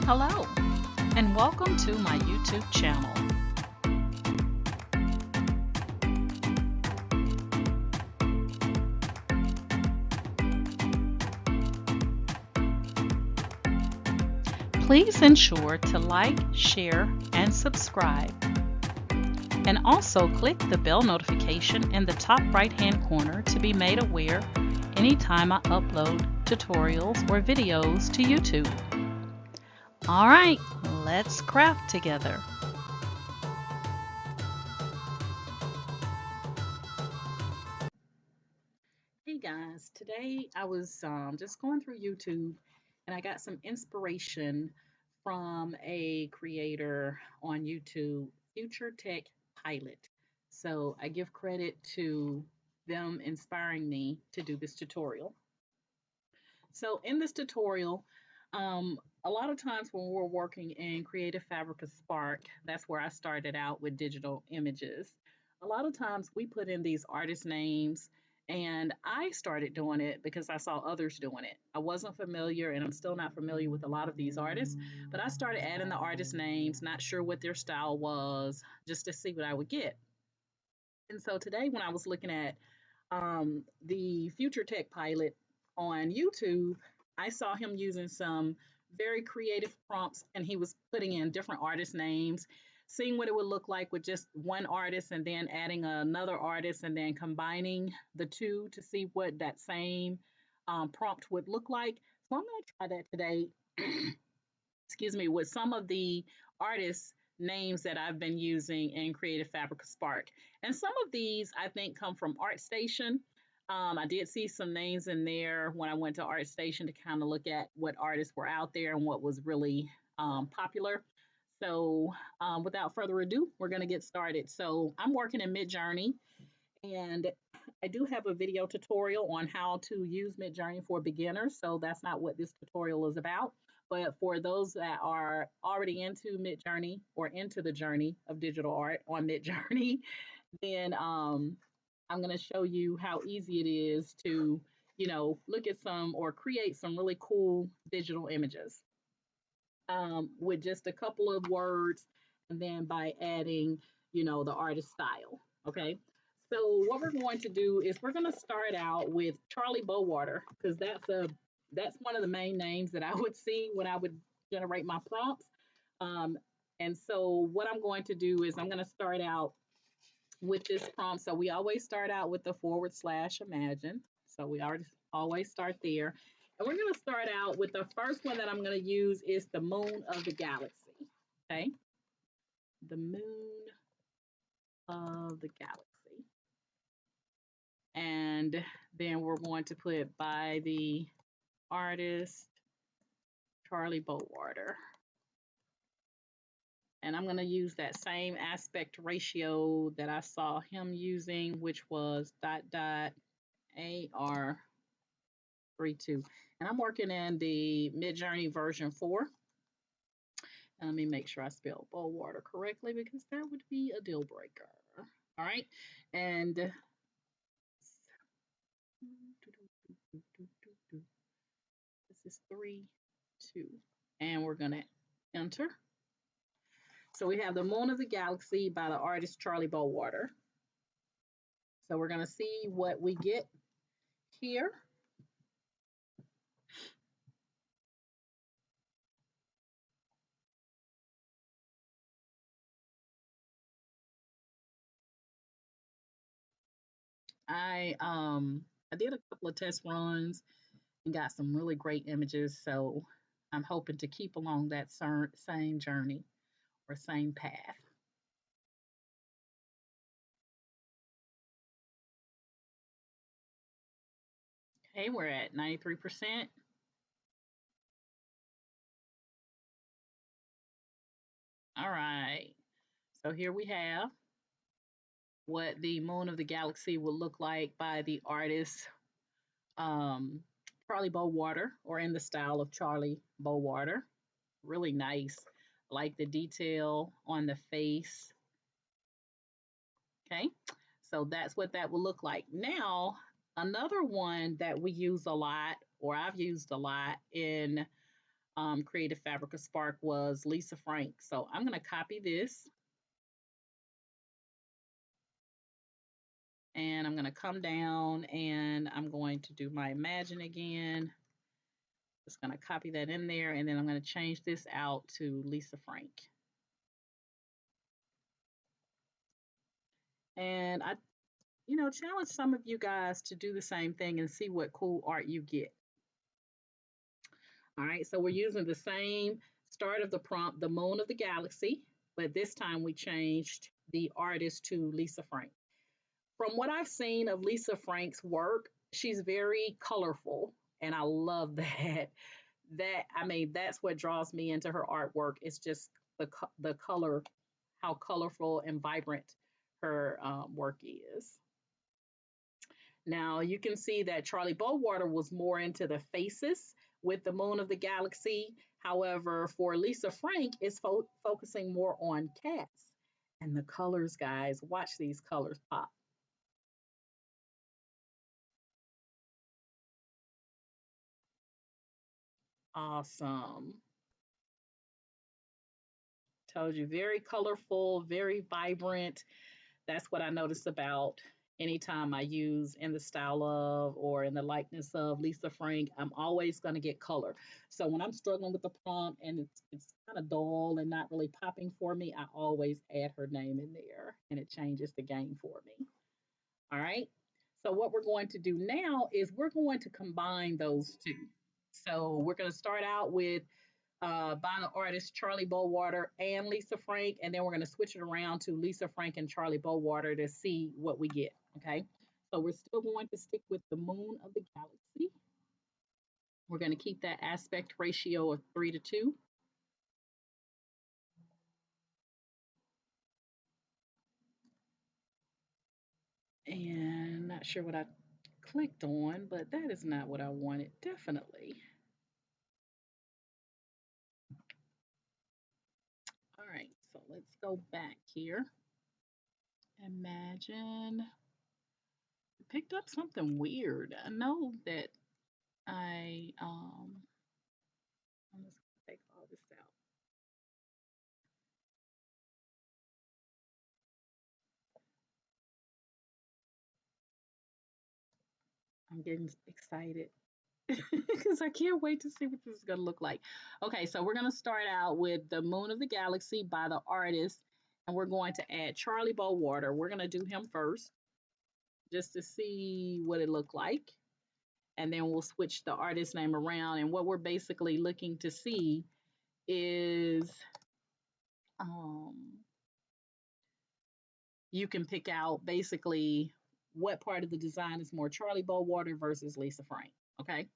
Hello, and welcome to my YouTube channel. Please ensure to like, share, and subscribe. And also click the bell notification in the top right-hand corner to be made aware anytime I upload tutorials or videos to YouTube. All right, let's craft together. Hey guys, today I was just going through YouTube and I got some inspiration from a creator on YouTube, Future Tech Pilot. So I give credit to them inspiring me to do this tutorial. So in this tutorial, a lot of times when we're working in Creative Fabrica Spark, that's where I started out with digital images. A lot of times we put in these artist names, and I started doing it because I saw others doing it. I wasn't familiar, and I'm still not familiar with a lot of these artists, but I started adding the artist names, not sure what their style was, just to see what I would get. And so today, when I was looking at the Future Tech Pilot on YouTube, I saw him using some very creative prompts and he was putting in different artist names, seeing what it would look like with just one artist and then adding another artist and then combining the two to see what that same prompt would look like. So I'm going to try that today, excuse me, with some of the artists names that I've been using in Creative Fabrica Spark. And some of these I think come from ArtStation. I did see some names in there when I went to ArtStation to kind of look at what artists were out there and what was really popular. So without further ado, we're going to get started. So I'm working in Midjourney and I do have a video tutorial on how to use Midjourney for beginners. So that's not what this tutorial is about. But for those that are already into Midjourney or into the journey of digital art on Midjourney, then I'm going to show you how easy it is to, look at some or create some really cool digital images with just a couple of words and then by adding, the artist style. Okay. So what we're going to do is we're going to start out with Charlie Bowater because that's one of the main names that I would see when I would generate my prompts. Um, and so what I'm going to do is I'm going to start out with this prompt. So we always start out with the / imagine. So we always start there. And we're going to start out with the first one that I'm going to use is the moon of the galaxy. Okay. The moon of the galaxy. And then we're going to put by the artist Charlie Bowater. And I'm going to use that same aspect ratio that I saw him using, which was .AR32. And I'm working in the Midjourney version 4. And let me make sure I spelled Bowater correctly because that would be a deal breaker. All right. And this is 3, 2. And we're going to enter. So we have the Moon of the Galaxy by the artist Charlie Bowater. So we're going to see what we get here. I did a couple of test runs and got some really great images. So I'm hoping to keep along that same journey or same path. Okay, we're at 93%. All right. So here we have what the moon of the galaxy will look like by the artist um, Charlie Bowater, or in the style of Charlie Bowater. Really nice. Like the detail on the face. Okay, so that's what that will look like. Now, another one that we use a lot, or I've used a lot in Creative Fabric of Spark was Lisa Frank. So I'm going to copy this and I'm going to come down and I'm going to do my Imagine again. Just going to copy that in there and then I'm going to change this out to Lisa Frank. And I, challenge some of you guys to do the same thing and see what cool art you get. All right, so we're using the same start of the prompt, the moon of the galaxy, but this time we changed the artist to Lisa Frank. From what I've seen of Lisa Frank's work, she's very colorful, and I love that. That's what draws me into her artwork. It's just the color, how colorful and vibrant her work is. Now you can see that Charlie Bowater was more into the faces with the moon of the galaxy. However, for Lisa Frank, it's focusing more on cats. And the colors, guys, watch these colors pop. Awesome. Told you, very colorful, very vibrant. That's what I notice about anytime I use in the style of or in the likeness of Lisa Frank. I'm always going to get color. So when I'm struggling with the prompt and it's kind of dull and not really popping for me, I always add her name in there and it changes the game for me. All right. So what we're going to do now is we're going to combine those two. So we're going to start out with by the artist Charlie Bowater and Lisa Frank, and then we're going to switch it around to Lisa Frank and Charlie Bowater to see what we get. Okay, so we're still going to stick with the moon of the galaxy. We're going to keep that aspect ratio of 3:2. And not sure what I clicked on, but that is not what I wanted, definitely. All right, so let's go back here. Imagine I picked up something weird. I know that I'm just gonna take all this out. I'm getting excited because I can't wait to see what this is gonna look like. Okay, so we're gonna start out with the Moon of the Galaxy by the artist, and we're going to add Charlie Bowater. We're gonna do him first, just to see what it looked like, and then we'll switch the artist name around. And what we're basically looking to see is um, you can pick out basically what part of the design is more Charlie Bowater versus Lisa Frank. Okay,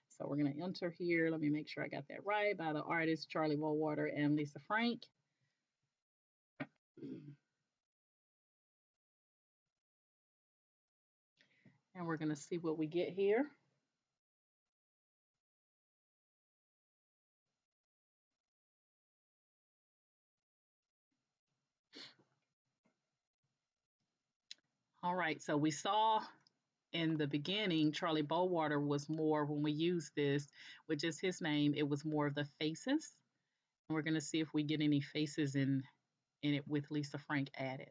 so we're going to enter here. Let me make sure I got that right by the artists Charlie Bowater and Lisa Frank. And we're going to see what we get here. All right, so we saw in the beginning, Charlie Bowater was more, when we use this, with just his name, it was more of the faces. And we're going to see if we get any faces in it with Lisa Frank added.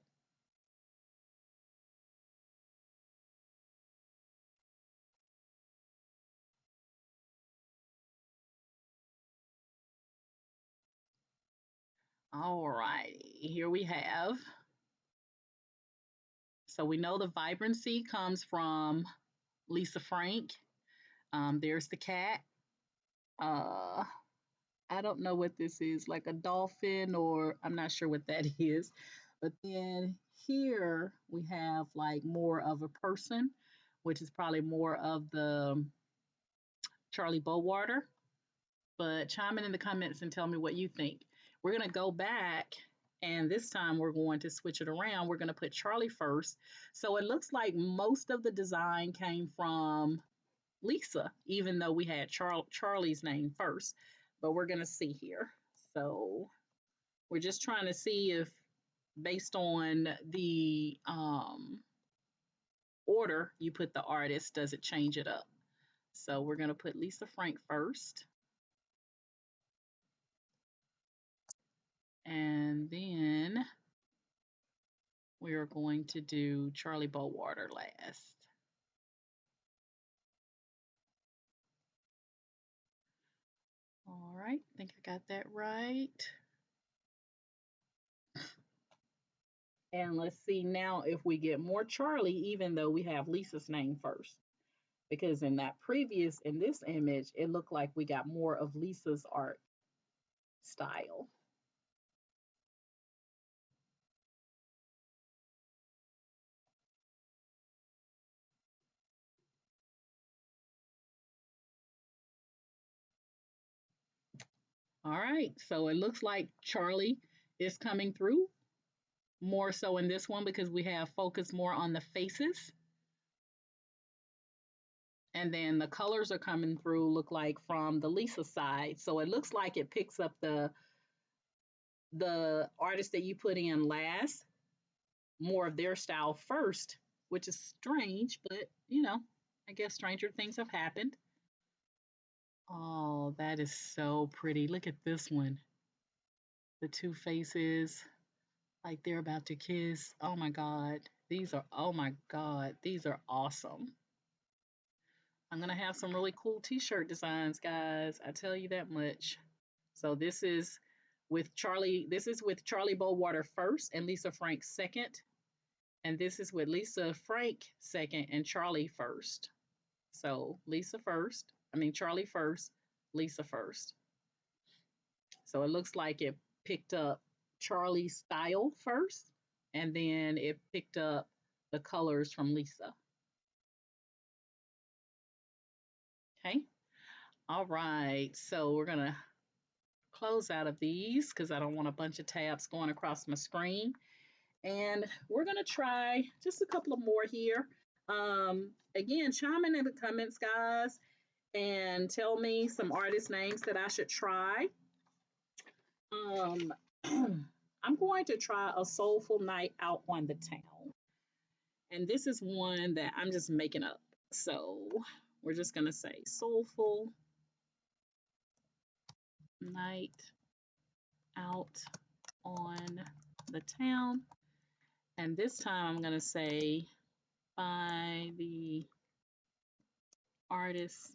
All right, here we have. So we know the vibrancy comes from Lisa Frank. There's the cat. Uh, I don't know what this is, like a dolphin, or I'm not sure what that is. But then here we have like more of a person, which is probably more of the Charlie Bowater. But chime in the comments and tell me what you think. We're going to go back and this time we're going to switch it around. We're going to put Charlie first. So it looks like most of the design came from Lisa, even though we had Charlie's name first. But we're going to see here. So we're just trying to see if, based on the order you put the artist, does it change it up? So we're going to put Lisa Frank first. And then we are going to do Charlie Bowater last. All right, I think I got that right. And let's see now if we get more Charlie, even though we have Lisa's name first. Because in this image, it looked like we got more of Lisa's art style. All right, so it looks like Charlie is coming through more so in this one because we have focused more on the faces. And then the colors are coming through, look like from the Lisa side. So it looks like it picks up the artist that you put in last, more of their style first, which is strange, but I guess stranger things have happened. Oh, that is so pretty. Look at this one. The two faces, like they're about to kiss. Oh my God. Oh my God, these are awesome. I'm going to have some really cool t shirt designs, guys. I tell you that much. So this is with Charlie Bowater first and Lisa Frank second. And this is with Lisa Frank second and Charlie first. So Charlie first, Lisa first. So it looks like it picked up Charlie's style first, and then it picked up the colors from Lisa. Okay. All right. So we're going to close out of these because I don't want a bunch of tabs going across my screen. And we're going to try just a couple of more here. Again, chime in the comments, guys, and tell me some artist names that I should try. Um, I'm going to try a soulful night out on the town. And this is one that I'm just making up. So we're just going to say soulful night out on the town. And this time I'm going to say by the artist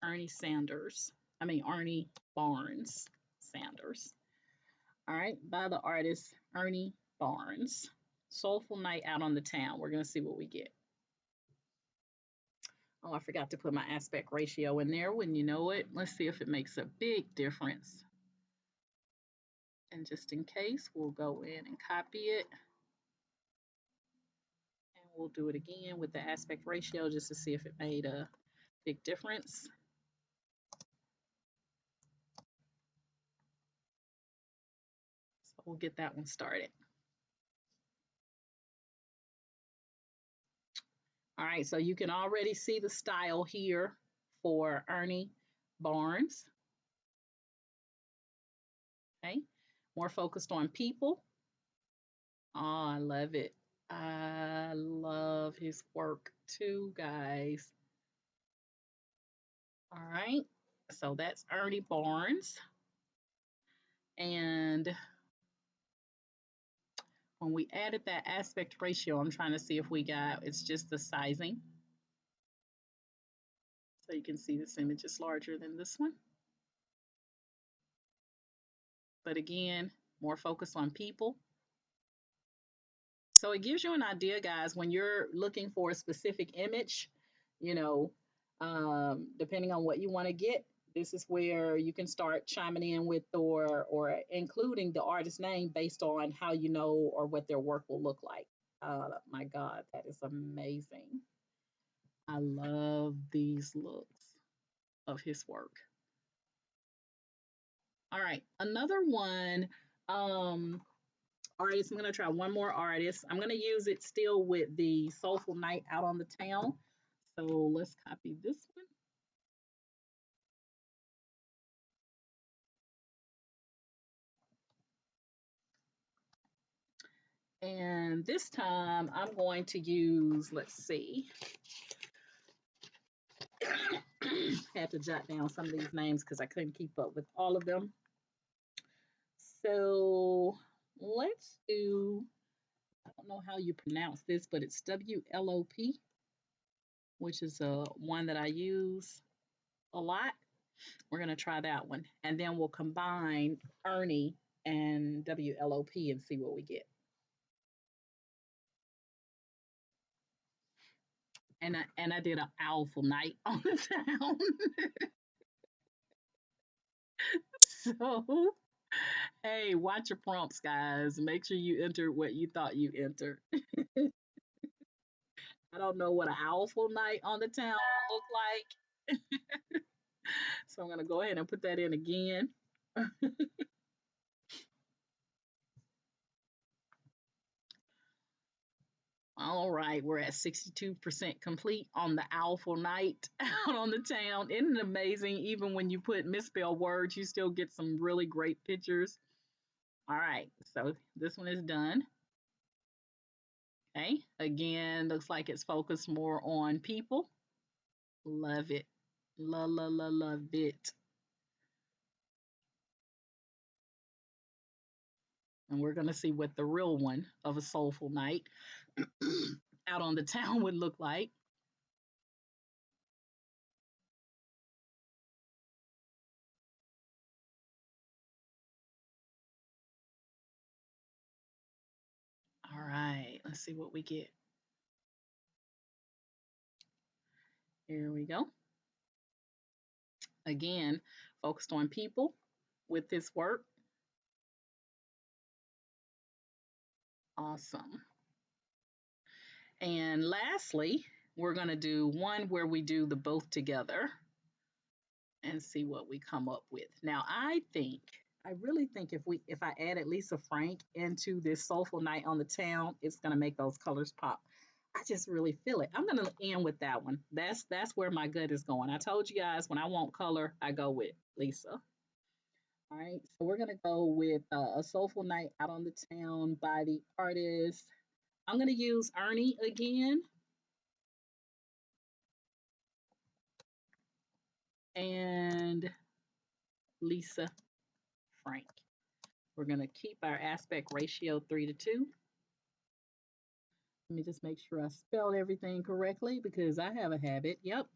Ernie Barnes Sanders. All right, by the artist Ernie Barnes. Soulful night out on the town. We're going to see what we get. Oh, I forgot to put my aspect ratio in there. When you know it, let's see if it makes a big difference. And just in case, we'll go in and copy it. And we'll do it again with the aspect ratio just to see if it made a big difference. So we'll get that one started. All right, so you can already see the style here for Ernie Barnes. Okay, more focused on people. Oh, I love it. I love his work too, guys. All right, so that's Ernie Barnes. And when we added that aspect ratio, I'm trying to see if it's just the sizing. So you can see this image is larger than this one. But again, more focused on people. So it gives you an idea, guys, when you're looking for a specific image, you know, depending on what you want to get, this is where you can start chiming in with or including the artist name based on how you know or what their work will look like. My God, that is amazing. I love these looks of his work. All right, another one. Artist, I'm going to try one more artist. I'm going to use it still with the Soulful Night Out on the Town. So let's copy this one. And this time I'm going to use, let's see, had to jot down some of these names because I couldn't keep up with all of them. So let's do, I don't know how you pronounce this, but it's WLOP, which is one that I use a lot. We're going to try that one. And then we'll combine Ernie and WLOP and see what we get. And I did an awful night on the town. So, hey, watch your prompts, guys. Make sure you enter what you thought you entered. I don't know what an awful night on the town look like. So I'm going to go ahead and put that in again. All right, we're at 62% complete on the awful night out on the town. Isn't it amazing? Even when you put misspelled words, you still get some really great pictures. All right, so this one is done. Okay, again, looks like it's focused more on people. Love it. Love it. And we're going to see what the real one of a soulful night out on the town would look like. All right, let's see what we get. Here we go. Again, focused on people with this work. Awesome. And lastly, we're going to do one where we do the both together and see what we come up with. Now, I really think if I added Lisa Frank into this soulful night on the town, it's going to make those colors pop. I just really feel it. I'm going to end with that one. That's where my gut is going. I told you guys when I want color, I go with Lisa. All right, so we're gonna go with a soulful night out on the town by the artist. I'm gonna use Ernie again and Lisa Frank. We're gonna keep our aspect ratio 3:2. Let me just make sure I spelled everything correctly because I have a habit. Yep.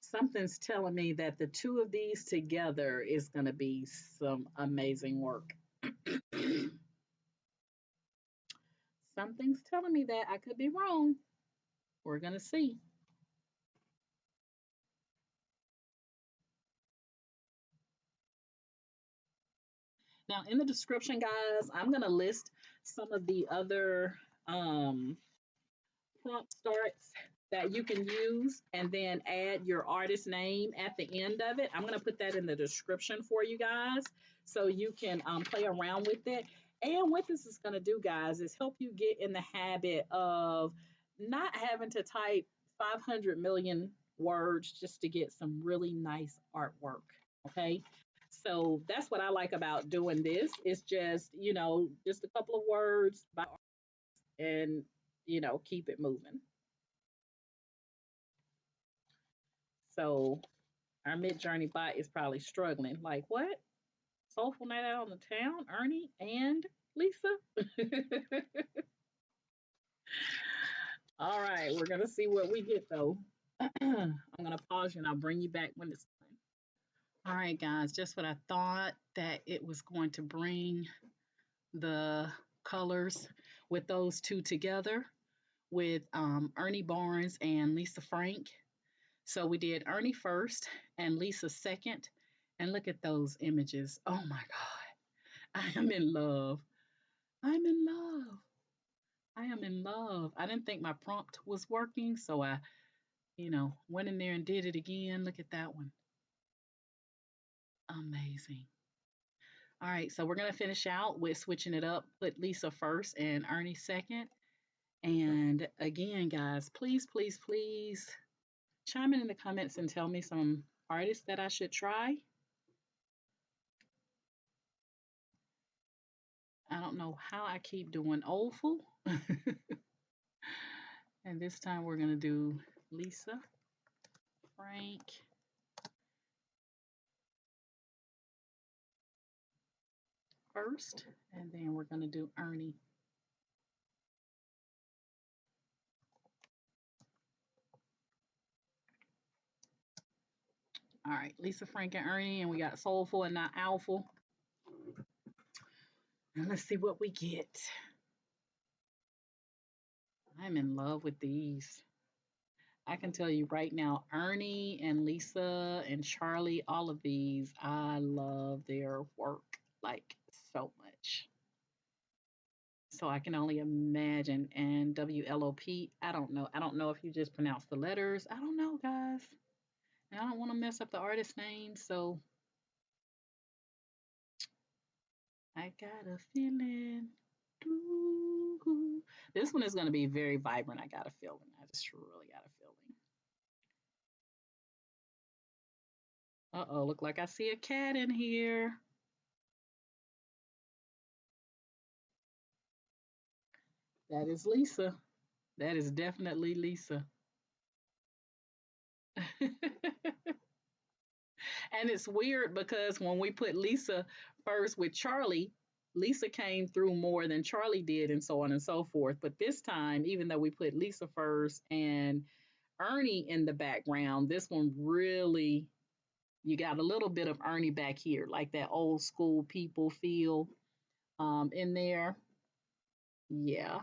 Something's telling me that the two of these together is gonna be some amazing work. Something's telling me that I could be wrong. We're gonna see. Now, in the description, guys, I'm going to list some of the other um, prompt starts that you can use and then add your artist name at the end of it. I'm going to put that in the description for you guys so you can play around with it. And what this is going to do, guys, is help you get in the habit of not having to type 500 million words just to get some really nice artwork. Okay. So that's what I like about doing this. It's just, just a couple of words and, keep it moving. So our Midjourney bot is probably struggling. Like, what? Soulful night out on the town, Ernie and Lisa? All right, we're going to see what we get, though. I'm going to pause you and I'll bring you back when it's time. All right, guys, just what I thought that it was going to bring the colors with those two together with Ernie Barnes and Lisa Frank. So we did Ernie first and Lisa second. And look at those images. Oh my God. I am in love. I'm in love. I am in love. I didn't think my prompt was working. So I, went in there and did it again. Look at that one. Amazing. All right. So we're going to finish out with switching it up. Put Lisa first and Ernie second. And again, guys, please, please, please chime in the comments and tell me some artists that I should try. I don't know how I keep doing Oldful. And this time we're going to do Lisa Frank. first, and then we're going to do Ernie. All right, Lisa, Frank, and Ernie, and we got Soulful and Not Owlful. And let's see what we get. I'm in love with these. I can tell you right now, Ernie and Lisa and Charlie, all of these, I love their work like so much. So I can only imagine. And WLOP, I don't know. I don't know if you just pronounce the letters. I don't know, guys. And I don't want to mess up the artist name. So I got a feeling. Doo-hoo. This one is going to be very vibrant. I got a feeling. I just really got a feeling. Uh-oh, look like I see a cat in here. That is Lisa. That is definitely Lisa. And it's weird because when we put Lisa first with Charlie, Lisa came through more than Charlie did, and so on and so forth. But this time, even though we put Lisa first and Ernie in the background, this one really, you got a little bit of Ernie back here, like that old school people feel in there. Yeah,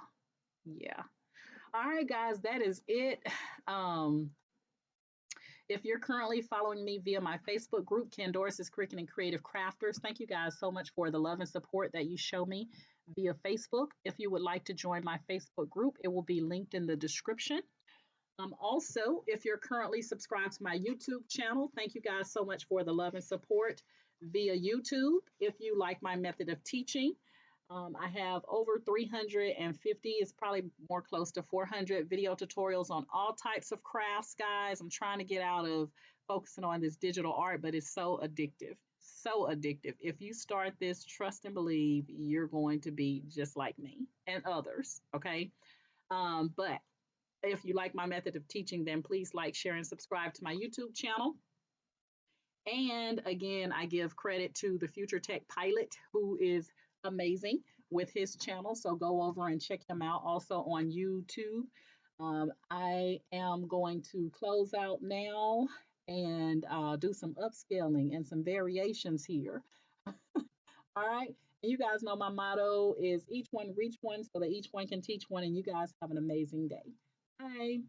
yeah. All right, guys, that is it. Um, If you're currently following me via my Facebook group, Candoris's Cricket and Creative Crafters, thank you guys so much for the love and support that you show me via Facebook. If you would like to join my Facebook group, it will be linked in the description. Also, if you're currently subscribed to my YouTube channel, thank you guys so much for the love and support via YouTube. If you like my method of teaching, I have over 350, it's probably more close to 400 video tutorials on all types of crafts, guys. I'm trying to get out of focusing on this digital art, but it's so addictive. So addictive. If you start this, trust and believe you're going to be just like me and others. Okay. But if you like my method of teaching, then please like, share, and subscribe to my YouTube channel. And again, I give credit to the Future Tech Pilot, who is amazing with his channel. So go over and check him out also on YouTube. I am going to close out now and do some upscaling and some variations here. All right. And you guys know my motto is each one reach one so that each one can teach one. And you guys have an amazing day. Bye.